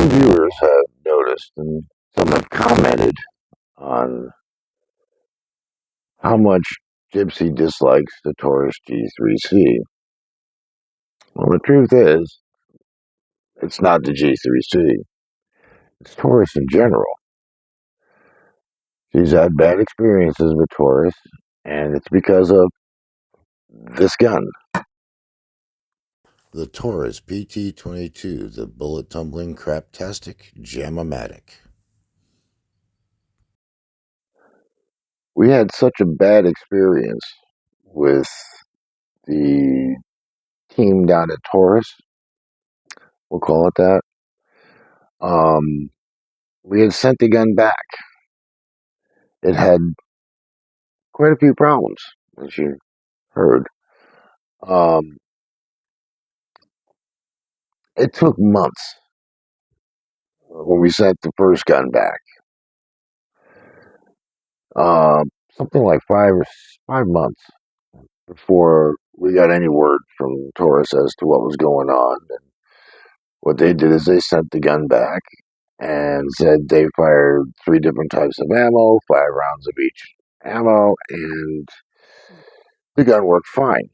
Some viewers have noticed and some have commented on how much Gypsy dislikes the Taurus G3C. Well, the truth is, it's not the G3C. It's Taurus in general. She's had bad experiences with Taurus, and it's because of this gun. The Taurus PT22, the bullet tumbling craptastic matic. We had such a bad experience with the team down at Taurus, we'll call it that. We had sent the gun back. It had quite a few problems, as you heard. Um, it took months when we sent the first gun back. Something like 5 months before we got any word from Taurus as to what was going on. And what they did is they sent the gun back and said they fired 3 different types of ammo, 5 rounds of each ammo, and the gun worked fine.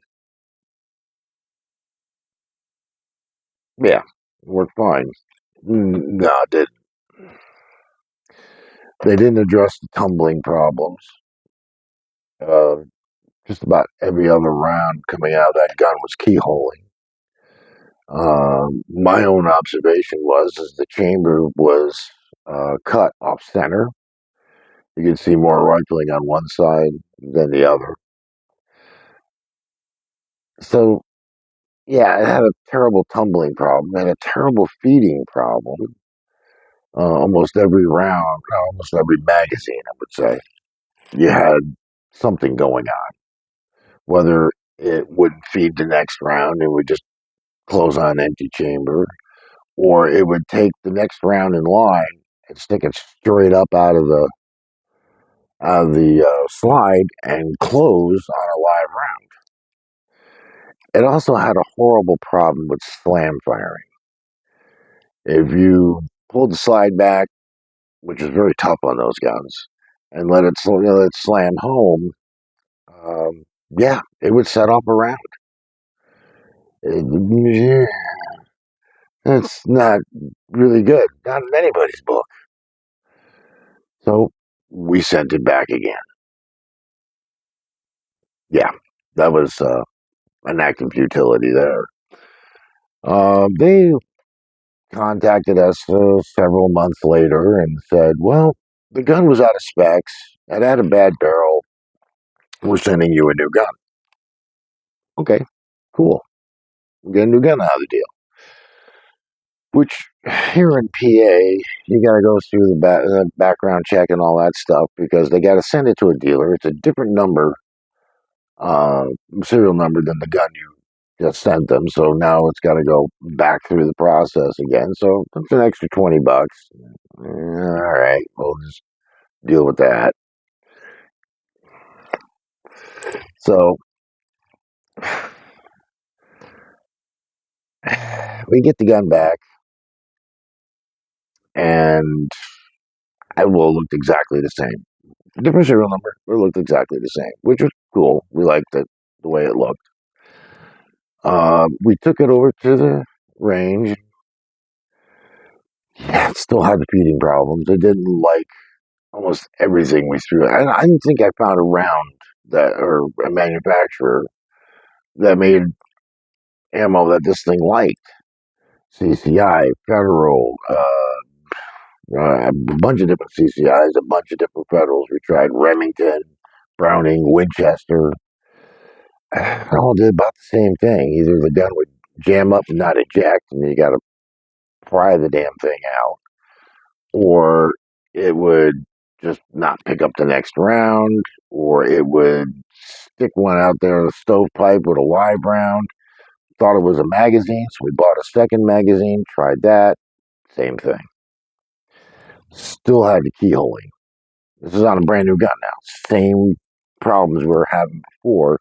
Yeah, it worked fine. No, it didn't. They didn't address the tumbling problems. Uh, just about every other round coming out of that gun was keyholing. My own observation was is the chamber was cut off center. You could see more rifling on one side than the other. So yeah, it had a terrible tumbling problem and a terrible feeding problem. Almost every round, almost every magazine, I would say, you had something going on. Whether it wouldn't feed the next round, it would just close on empty chamber, or it would take the next round in line and stick it straight up out of the slide and close on a live round. It also had a horrible problem with slam firing. If you pulled the slide back, which is very tough on those guns, and let it slam home, yeah, it would set off a round. That's not really good, not in anybody's book. So we sent it back again. Yeah, that was an act of futility there. They contacted us several months later and said, well, the gun was out of specs. It had a bad barrel. We're sending you a new gun. Okay, cool. We'll get a new gun out of the deal. Which here in PA, you got to go through the background check and all that stuff because they got to send it to a dealer. It's a different number, serial number than the gun you just sent them. So now it's got to go back through the process again. So it's an extra $20. All right, we'll just deal with that. So we get the gun back, and it will look exactly the same. Different serial number, but it looked exactly the same, which was cool. We liked it, the way it looked. We took it over to the range. Yeah, it still had the feeding problems. It didn't like almost everything we threw. I didn't think I found a round that, or a manufacturer that made ammo that this thing liked. CCI, Federal, a bunch of different CCIs, a bunch of different Federals. We tried Remington, Browning, Winchester. All did about the same thing. Either the gun would jam up and not eject, and you got to pry the damn thing out, or it would just not pick up the next round, or it would stick one out there in a stovepipe with a live round. Thought it was a magazine, so we bought a second magazine, tried that, same thing. Still had the keyholing. This is on a brand new gun now. Same problems we were having before,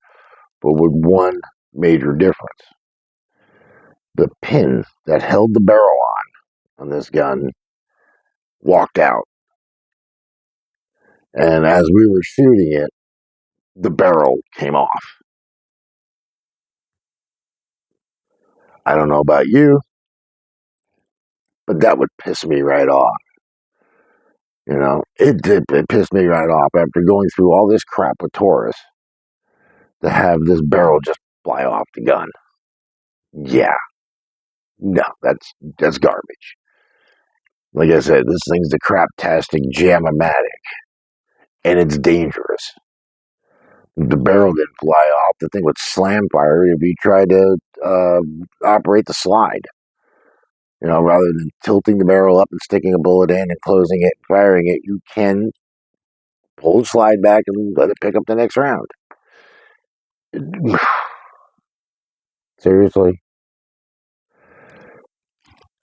but with one major difference. The pin that held the barrel on on this gun, walked out. And as we were shooting it, the barrel came off. I don't know about you, but that would piss me right off. You know, it did. It pissed me right off after going through all this crap with Taurus to have this barrel just fly off the gun. Yeah, no, that's garbage. Like I said, this thing's the craptastic matic, and it's dangerous. The barrel didn't fly off. The thing would slam fire if you tried to operate the slide. You know, rather than tilting the barrel up and sticking a bullet in and closing it and firing it, you can pull the slide back and let it pick up the next round. Seriously?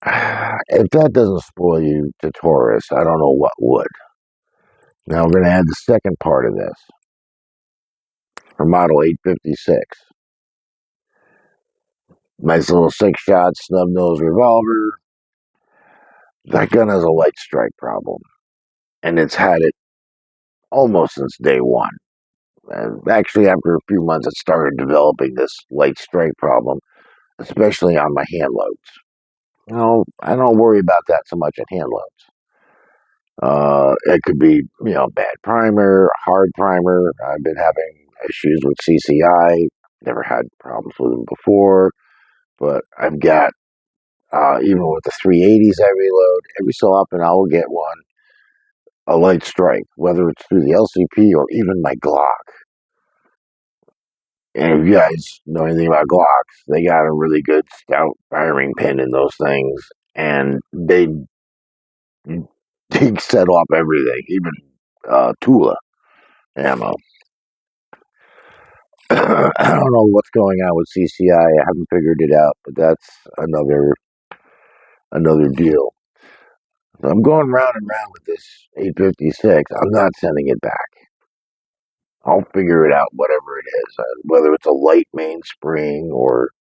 If that doesn't spoil you to Taurus, I don't know what would. Now we're going to add the second part of this for model 856. Nice little 6-shot snub nose revolver. That gun has a light strike problem, and it's had it almost since day one. And actually, after a few months, it started developing this light strike problem, especially on my hand loads. No, I don't worry about that so much at hand loads. It could be, bad primer, hard primer. I've been having issues with CCI. Never had problems with them before, but I've got, even with the 380s I reload, every so often I will get a light strike, whether it's through the LCP or even my Glock. And if you guys know anything about Glocks, they got a really good stout firing pin in those things, and they set off everything, even Tula ammo. I don't know what's going on with CCI. I haven't figured it out, but that's another deal. So I'm going round and round with this 856. I'm not sending it back. I'll figure it out, whatever it is, whether it's a light mainspring or,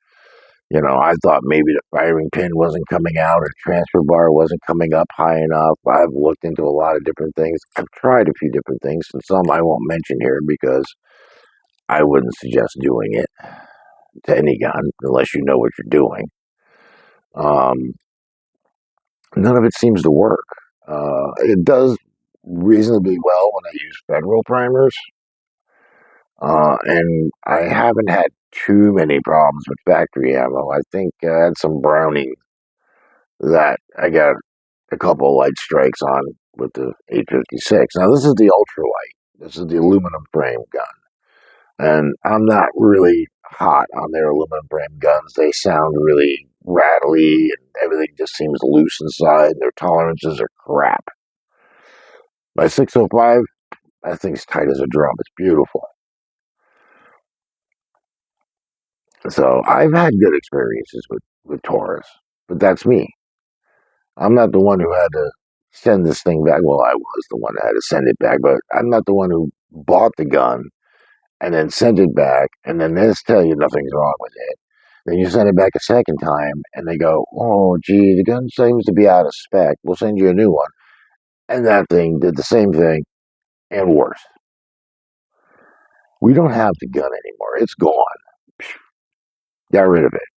I thought maybe the firing pin wasn't coming out or the transfer bar wasn't coming up high enough. I've looked into a lot of different things. I've tried a few different things, and some I won't mention here because I wouldn't suggest doing it to any gun unless you know what you're doing. None of it seems to work. It does reasonably well when I use federal primers. And I haven't had too many problems with factory ammo. I think I had some Browning that I got a couple of light strikes on with the 856. Now, this is the ultralight. This is the aluminum frame gun. And I'm not really hot on their aluminum frame guns. They sound really rattly and everything just seems loose inside. Their tolerances are crap. My 605, that thing's tight as a drum. It's beautiful. So I've had good experiences with Taurus, but that's me. I'm not the one who had to send this thing back. Well, I was the one that had to send it back, but I'm not the one who bought the gun and then sent it back and then they just tell you nothing's wrong with it. Then you send it back a second time and they go, oh, gee, the gun seems to be out of spec. We'll send you a new one. And that thing did the same thing and worse. We don't have the gun anymore. It's gone. Got rid of it.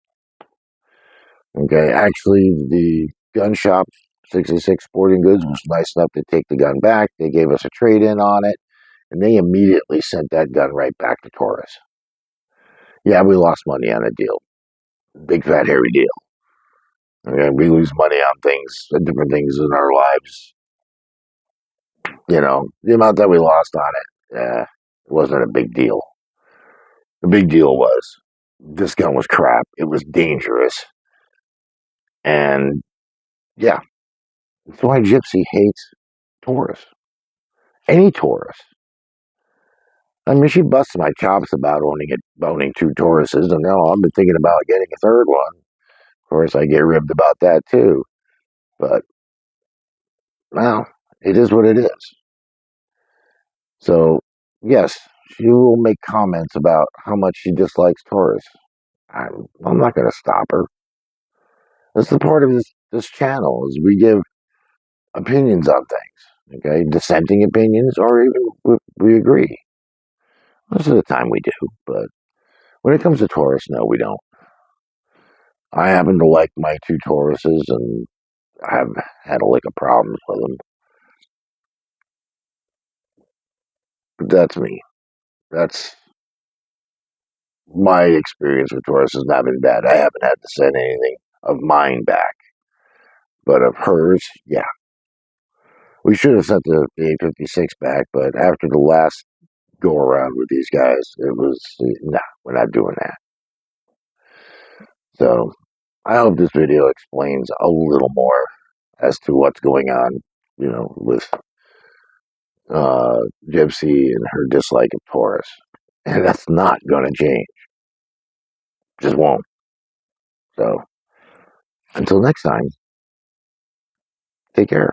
Okay, actually, the gun shop, 66 Sporting Goods, was nice enough to take the gun back. They gave us a trade-in on it, and they immediately sent that gun right back to Taurus. Yeah, we lost money on a deal. Big, fat, hairy deal. Okay, we lose money on things, different things in our lives. The amount that we lost on it wasn't a big deal. The big deal was this gun was crap. It was dangerous. And yeah, that's why Gypsy hates Taurus. Any Taurus. I mean, she busts my chops about owning two Tauruses, and now I've been thinking about getting a third one. Of course, I get ribbed about that too. But, well, it is what it is. So, yes, she will make comments about how much she dislikes Taurus. I'm not going to stop her. This is part of this channel is we give opinions on things, okay? Dissenting opinions, or even we agree. Most of the time we do, but when it comes to Taurus, no, we don't. I happen to like my two Tauruses, and I've had a lick of problems with them. But that's me. That's my experience with Taurus has not been bad. I haven't had to send anything of mine back, but of hers, yeah. We should have sent the A56 back, but after the last go around with these guys, it was, nah, we're not doing that. So I hope this video explains a little more as to what's going on, with Gypsy and her dislike of Taurus. And that's not going to change. Just won't. So until next time, take care.